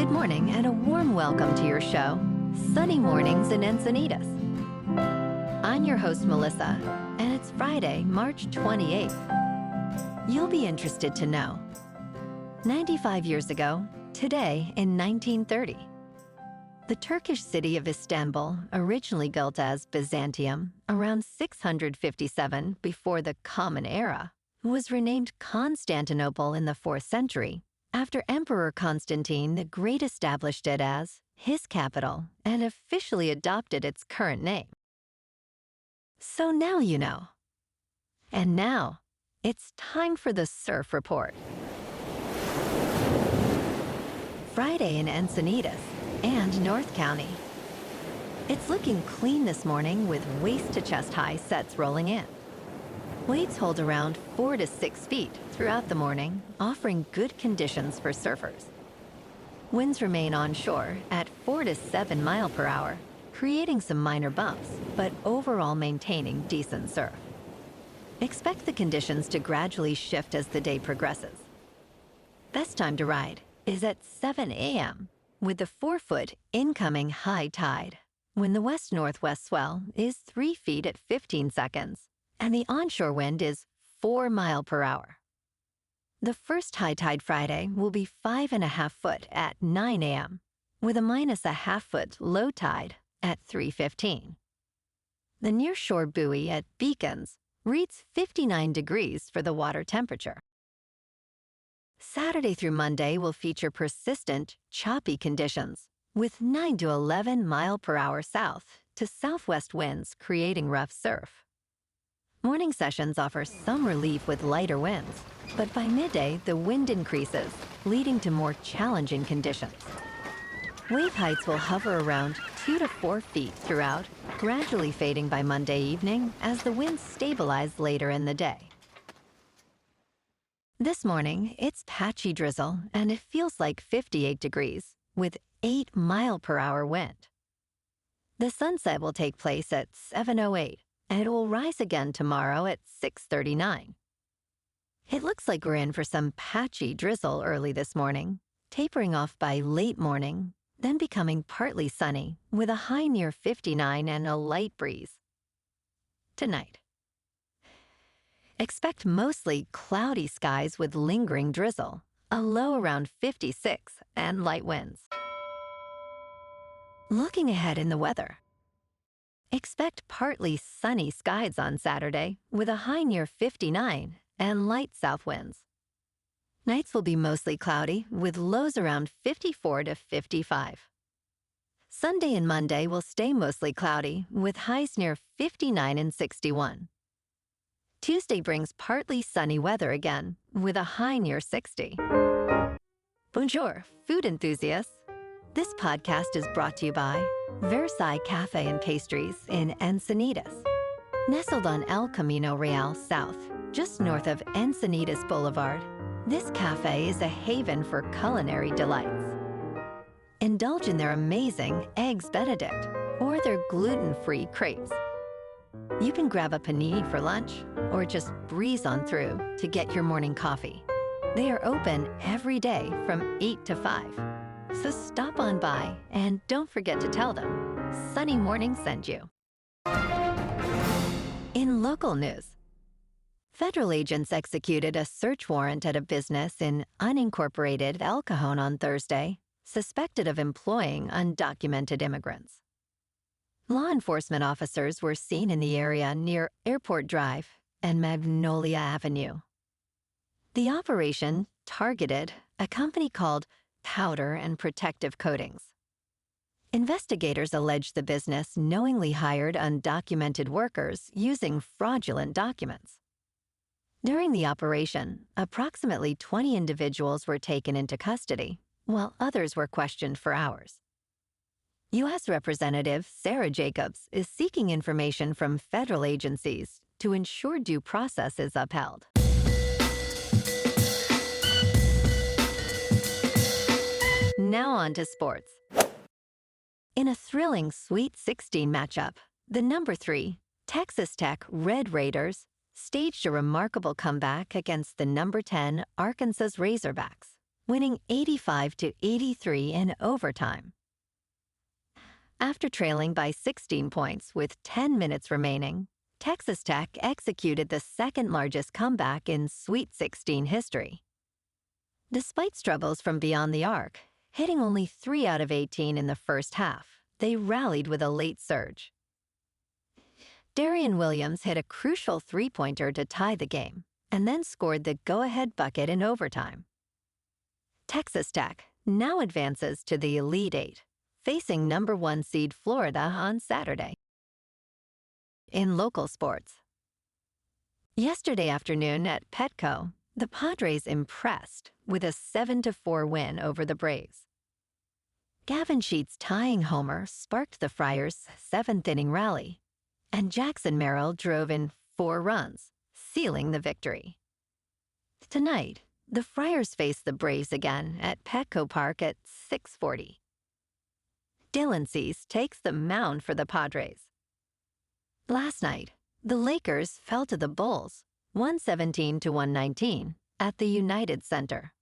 Good morning and a warm welcome to your show, Sunny Mornings in Encinitas. I'm your host, Melissa, and it's Friday, March 28th. You'll be interested to know. 95 years ago, today in 1930, the Turkish city of Istanbul, originally built as Byzantium around 657 before the Common Era, was renamed Constantinople in the 4th century after Emperor Constantine the Great established it as his capital and officially adopted its current name. So now you know. And now, it's time for the Surf Report. Friday in Encinitas and North County. It's looking clean this morning with waist-to-chest high sets rolling in. Waves hold around 4 to 6 feet throughout the morning, offering good conditions for surfers. Winds remain onshore at 4 to 7 miles per hour, creating some minor bumps, but overall maintaining decent surf. Expect the conditions to gradually shift as the day progresses. Best time to ride is at 7 a.m. with the 4-foot incoming high tide, when the west-northwest swell is 3 feet at 15 seconds, and the onshore wind is 4 miles per hour. The first high tide Friday will be 5.5 foot at 9 a.m., with a -0.5 foot low tide at 3:15. The nearshore buoy at Beacons reads 59 degrees for the water temperature. Saturday through Monday will feature persistent, choppy conditions, with 9 to 11 miles per hour south to southwest winds creating rough surf. Morning sessions offer some relief with lighter winds, but by midday the wind increases, leading to more challenging conditions. Wave heights will hover around 2 to 4 feet throughout, gradually fading by Monday evening as the winds stabilize later in the day. This morning, it's patchy drizzle and it feels like 58 degrees with 8 miles per hour wind. The sunset will take place at 7:08 and it will rise again tomorrow at 6:39. It looks like we're in for some patchy drizzle early this morning, tapering off by late morning, then becoming partly sunny with a high near 59 and a light breeze. Tonight, expect mostly cloudy skies with lingering drizzle, a low around 56 and light winds. Looking ahead in the weather, expect partly sunny skies on Saturday with a high near 59 and light south winds. Nights will be mostly cloudy with lows around 54 to 55. Sunday and Monday will stay mostly cloudy with highs near 59 and 61. Tuesday brings partly sunny weather again with a high near 60. Bonjour, food enthusiasts. This podcast is brought to you by Versailles Cafe and Pastries in Encinitas. Nestled on El Camino Real South, just north of Encinitas Boulevard, this cafe is a haven for culinary delights. Indulge in their amazing Eggs Benedict or their gluten-free crepes. You can grab a panini for lunch or just breeze on through to get your morning coffee. They are open every day from 8 to 5. So stop on by and don't forget to tell them Sunny Morning sent you. In local news, federal agents executed a search warrant at a business in unincorporated El Cajon on Thursday, suspected of employing undocumented immigrants. Law enforcement officers were seen in the area near Airport Drive and Magnolia Avenue. The operation targeted a company called Powder and Protective Coatings. Investigators allege the business knowingly hired undocumented workers using fraudulent documents. During the operation, approximately 20 individuals were taken into custody, while others were questioned for hours. U.S. Representative Sarah Jacobs is seeking information from federal agencies to ensure due process is upheld. Now on to sports. In a thrilling Sweet 16 matchup, the number 3, Texas Tech Red Raiders, staged a remarkable comeback against the number 10 Arkansas Razorbacks, winning 85-83 in overtime. After trailing by 16 points with 10 minutes remaining, Texas Tech executed the second-largest comeback in Sweet 16 history. Despite struggles from beyond the arc, hitting only 3 out of 18 in the first half, they rallied with a late surge. Darian Williams hit a crucial three-pointer to tie the game, and then scored the go-ahead bucket in overtime. Texas Tech now advances to the Elite Eight, facing number 1 seed Florida on Saturday. In local sports, yesterday afternoon at Petco, the Padres impressed with a 7-4 win over the Braves. Gavin Sheets' tying homer sparked the Friars' 7th-inning rally, and Jackson Merrill drove in 4 runs, sealing the victory. Tonight, the Friars face the Braves again at Petco Park at 6:40. Dylan Cease takes the mound for the Padres. Last night, the Lakers fell to the Bulls, 117-119, at the United Center.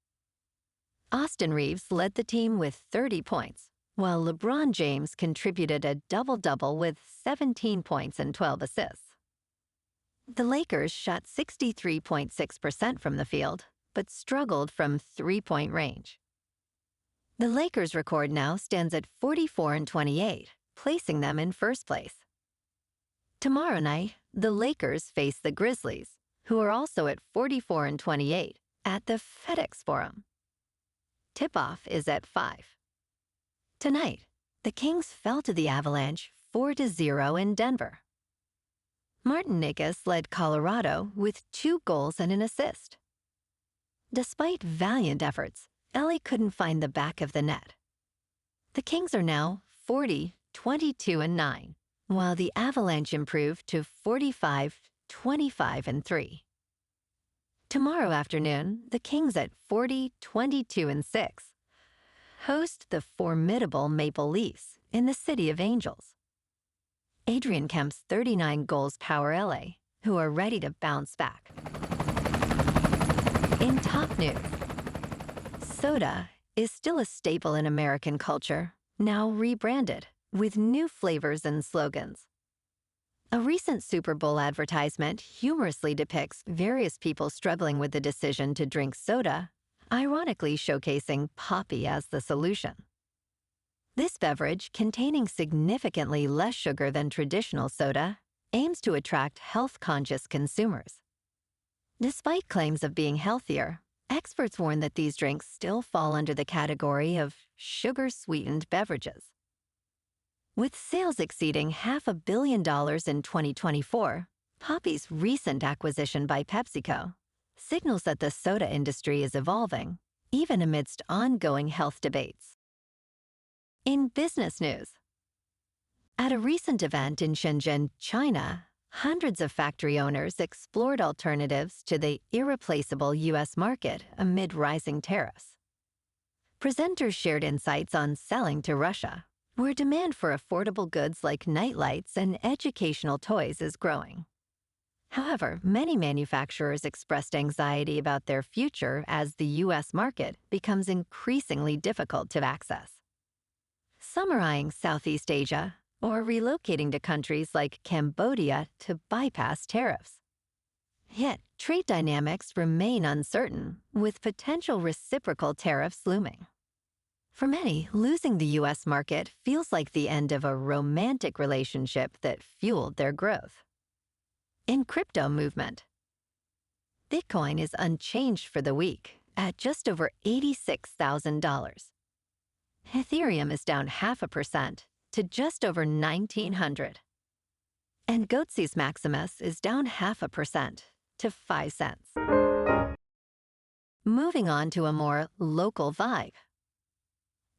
Austin Reeves led the team with 30 points, while LeBron James contributed a double-double with 17 points and 12 assists. The Lakers shot 63.6% from the field, but struggled from three-point range. The Lakers' record now stands at 44-28, placing them in first place. Tomorrow night, the Lakers face the Grizzlies, who are also at 44-28, at the FedEx Forum. Tip-off is at 5. Tonight, the Kings fell to the Avalanche 4-0 in Denver. Martin Nikas led Colorado with 2 goals and an assist. Despite valiant efforts, Ellie couldn't find the back of the net. The Kings are now 40-22-9, while the Avalanche improved to 45-25-3. Tomorrow afternoon, the Kings at 40-22-6 host the formidable Maple Leafs in the City of Angels. Adrian Kemp's 39 goals power LA, who are ready to bounce back. In top news, soda is still a staple in American culture, now rebranded with new flavors and slogans. A recent Super Bowl advertisement humorously depicts various people struggling with the decision to drink soda, ironically showcasing Poppy as the solution. This beverage, containing significantly less sugar than traditional soda, aims to attract health-conscious consumers. Despite claims of being healthier, experts warn that these drinks still fall under the category of sugar-sweetened beverages. With sales exceeding $500 million in 2024, Poppy's recent acquisition by PepsiCo signals that the soda industry is evolving, even amidst ongoing health debates. In business news, at a recent event in Shenzhen, China, hundreds of factory owners explored alternatives to the irreplaceable U.S. market amid rising tariffs. Presenters shared insights on selling to Russia, where demand for affordable goods like nightlights and educational toys is growing. However, many manufacturers expressed anxiety about their future as the U.S. market becomes increasingly difficult to access. Some are eyeing Southeast Asia or relocating to countries like Cambodia to bypass tariffs. Yet, trade dynamics remain uncertain, with potential reciprocal tariffs looming. For many, losing the U.S. market feels like the end of a romantic relationship that fueled their growth. In crypto movement, Bitcoin is unchanged for the week at just over $86,000. Ethereum is down 0.5% to just over 1,900. And Goatse's Maximus is down 0.5% to 5 cents. Moving on to a more local vibe.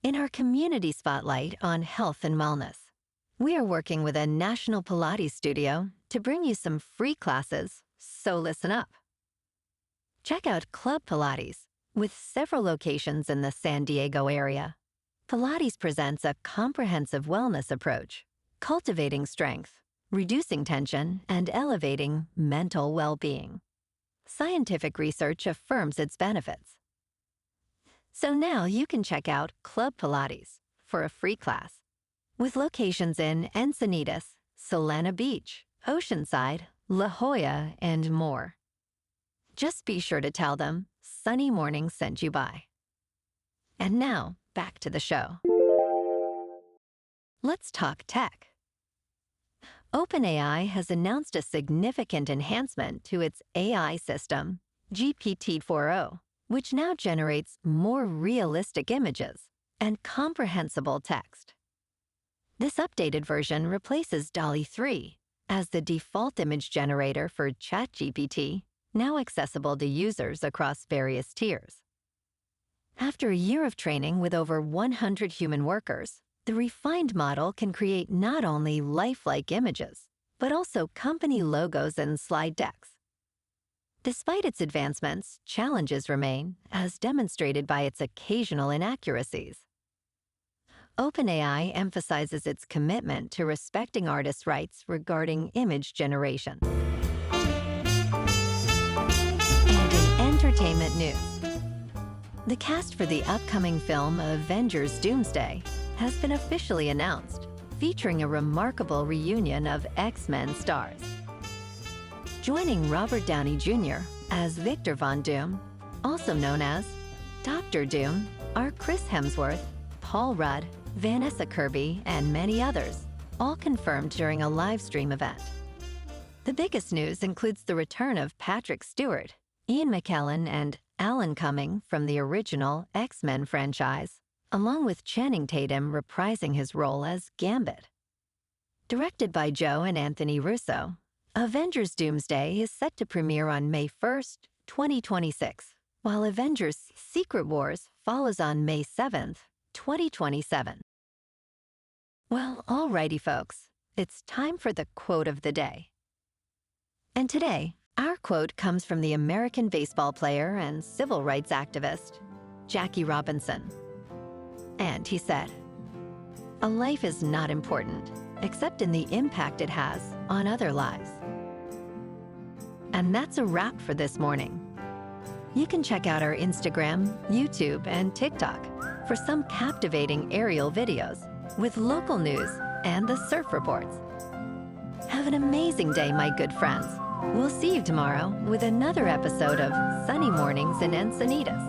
In our community spotlight on health and wellness, we are working with a national Pilates studio to bring you some free classes, so listen up. Check out Club Pilates, with several locations in the San Diego area. Pilates presents a comprehensive wellness approach, cultivating strength, reducing tension, and elevating mental well-being. Scientific research affirms its benefits. So now you can check out Club Pilates for a free class with locations in Encinitas, Solana Beach, Oceanside, La Jolla, and more. Just be sure to tell them Sunny Morning sent you by. And now, back to the show. Let's talk tech. OpenAI has announced a significant enhancement to its AI system, GPT-4o, which now generates more realistic images and comprehensible text. This updated version replaces DALL-E 3 as the default image generator for ChatGPT, now accessible to users across various tiers. After a year of training with over 100 human workers, the refined model can create not only lifelike images, but also company logos and slide decks. Despite its advancements, challenges remain, as demonstrated by its occasional inaccuracies. OpenAI emphasizes its commitment to respecting artists' rights regarding image generation. And in entertainment news, the cast for the upcoming film Avengers Doomsday has been officially announced, featuring a remarkable reunion of X-Men stars. Joining Robert Downey Jr. as Victor Von Doom, also known as Dr. Doom, are Chris Hemsworth, Paul Rudd, Vanessa Kirby, and many others, all confirmed during a live stream event. The biggest news includes the return of Patrick Stewart, Ian McKellen, and Alan Cumming from the original X-Men franchise, along with Channing Tatum reprising his role as Gambit. Directed by Joe and Anthony Russo, Avengers Doomsday is set to premiere on May 1st, 2026, while Avengers Secret Wars follows on May 7th, 2027. Well, alrighty folks, it's time for the quote of the day. And today, our quote comes from the American baseball player and civil rights activist, Jackie Robinson. And he said, "A life is not important, except in the impact it has on other lives." And that's a wrap for this morning. You can check out our Instagram, YouTube, and TikTok for some captivating aerial videos with local news and the surf reports. Have an amazing day, my good friends. We'll see you tomorrow with another episode of Sunny Mornings in Encinitas.